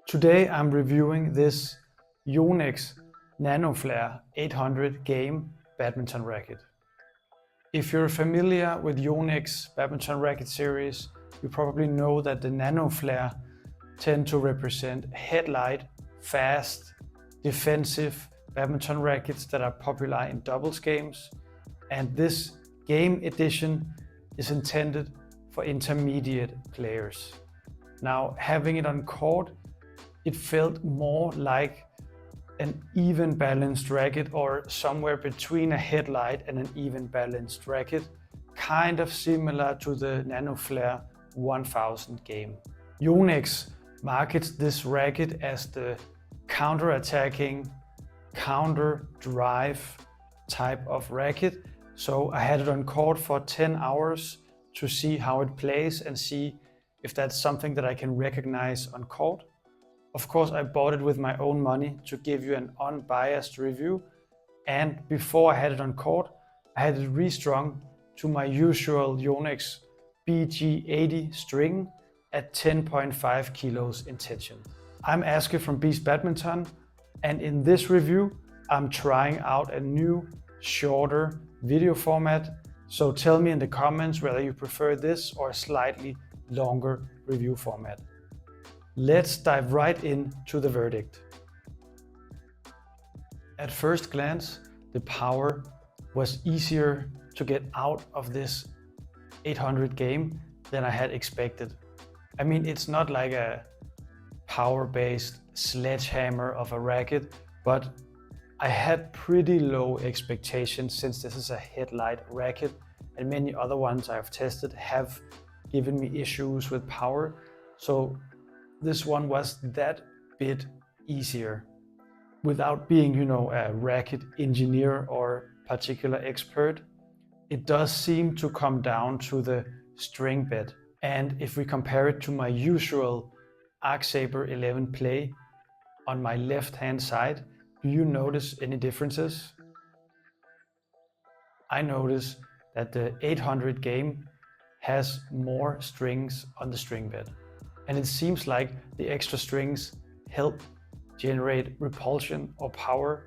Today I'm reviewing this Yonex Nanoflare 800 game badminton racket. If you're familiar with Yonex badminton racket series, you probably know that the Nanoflare tend to represent headlight, fast, defensive badminton rackets that are popular in doubles games. And this game edition is intended for intermediate players. Now, having it on court, it felt more like an even balanced racket, or somewhere between a headlight and an even balanced racket, kind of similar to the Nanoflare 1000 game. Yonex markets this racket as the counterattacking, counter-drive type of racket. So I had it on court for 10 hours to see how it plays and see if that's something that I can recognize on court. Of course, I bought it with my own money to give you an unbiased review. And before I had it on court, I had it restrung to my usual Yonex BG80 string at 10.5 kilos in tension. I'm Aske from Beast Badminton, and in this review, I'm trying out a new, shorter video format. So tell me in the comments whether you prefer this or a slightly longer review format. Let's dive right into the verdict. At first glance, the power was easier to get out of this 800 game than I had expected. I mean, it's not like a power-based sledgehammer of a racket, but I had pretty low expectations since this is a headlight racket, and many other ones I've tested have given me issues with power. So this one was that bit easier. Without being, a racket engineer or particular expert, it does seem to come down to the string bed. And if we compare it to my usual Arc Saber 11 play on my left hand side, do you notice any differences? I notice that the 800 game has more strings on the string bed. And it seems like the extra strings help generate repulsion or power.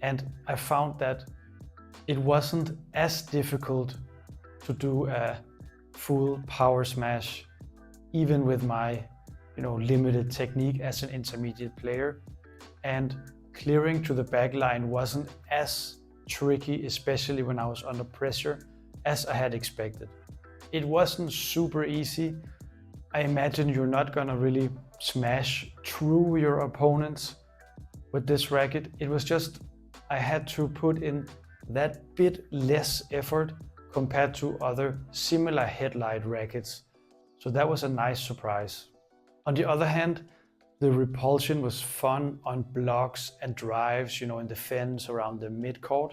And I found that it wasn't as difficult to do a full power smash, even with my limited technique as an intermediate player. And clearing to the back line wasn't as tricky, especially when I was under pressure, as I had expected. It wasn't super easy. I imagine you're not gonna really smash through your opponents with this racket. It was just, I had to put in that bit less effort compared to other similar headlight rackets. So that was a nice surprise. On the other hand, the repulsion was fun on blocks and drives, in the fence around the midcourt,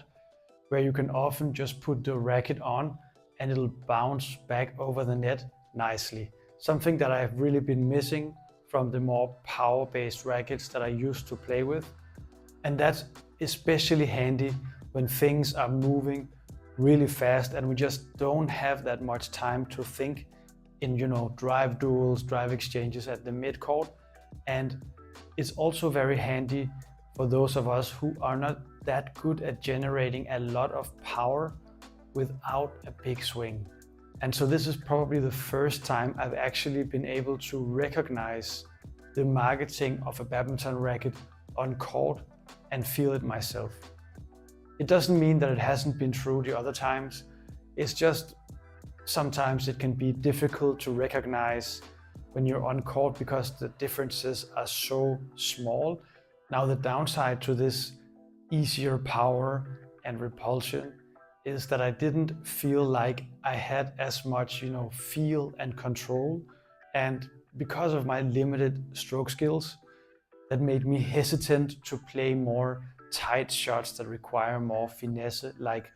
where you can often just put the racket on and it'll bounce back over the net nicely. Something that I've really been missing from the more power-based rackets that I used to play with. And that's especially handy when things are moving really fast and we just don't have that much time to think in, drive duels, drive exchanges at the midcourt. And it's also very handy for those of us who are not that good at generating a lot of power without a big swing. And so this is probably the first time I've actually been able to recognize the marketing of a badminton racket on court and feel it myself. It doesn't mean that it hasn't been true the other times. It's just sometimes it can be difficult to recognize when you're on court because the differences are so small. Now the downside to this easier power and repulsion is that I didn't feel like I had as much, feel and control. And because of my limited stroke skills, that made me hesitant to play more tight shots that require more finesse, like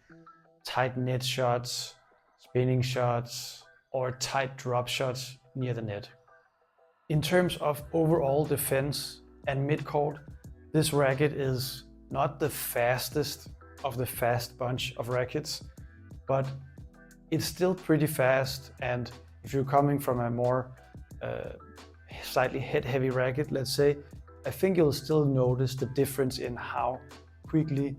tight net shots, spinning shots, or tight drop shots near the net. In terms of overall defense and midcourt, this racket is not the fastest of the fast bunch of rackets, but it's still pretty fast. And if you're coming from a more slightly head-heavy racket, let's say, I think you'll still notice the difference in how quickly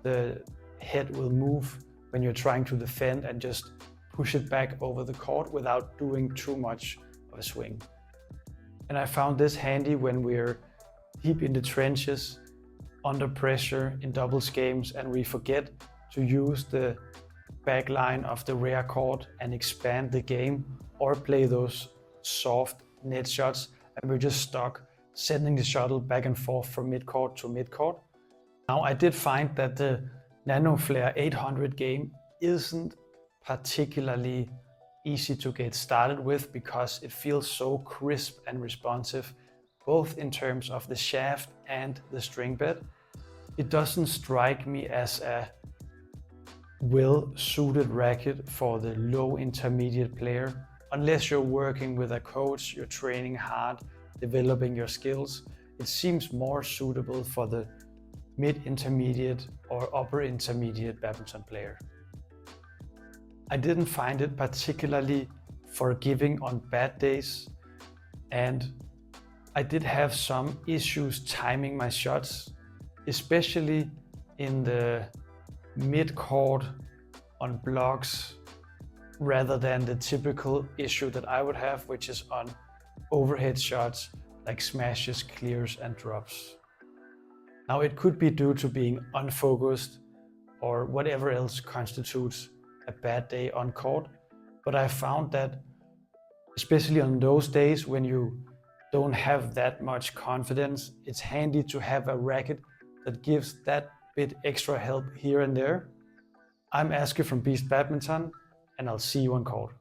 the head will move when you're trying to defend and just push it back over the court without doing too much of a swing. And I found this handy when we're deep in the trenches, under pressure in doubles games, and we forget to use the back line of the rear court and expand the game or play those soft net shots, and we're just stuck sending the shuttle back and forth from midcourt to midcourt. Now, I did find that the Nanoflare 800 game isn't particularly easy to get started with because it feels so crisp and responsive, both in terms of the shaft and the string bed. It doesn't strike me as a well-suited racket for the low intermediate player. Unless you're working with a coach, you're training hard, developing your skills, it seems more suitable for the mid-intermediate or upper intermediate badminton player. I didn't find it particularly forgiving on bad days, and I did have some issues timing my shots, especially in the mid-court on blocks, rather than the typical issue that I would have, which is on overhead shots like smashes, clears, and drops. Now, it could be due to being unfocused or whatever else constitutes a bad day on court, but I found that especially on those days when you don't have that much confidence, it's handy to have a racket that gives that bit extra help here and there. I'm Aske from Beast Badminton, and I'll see you on court.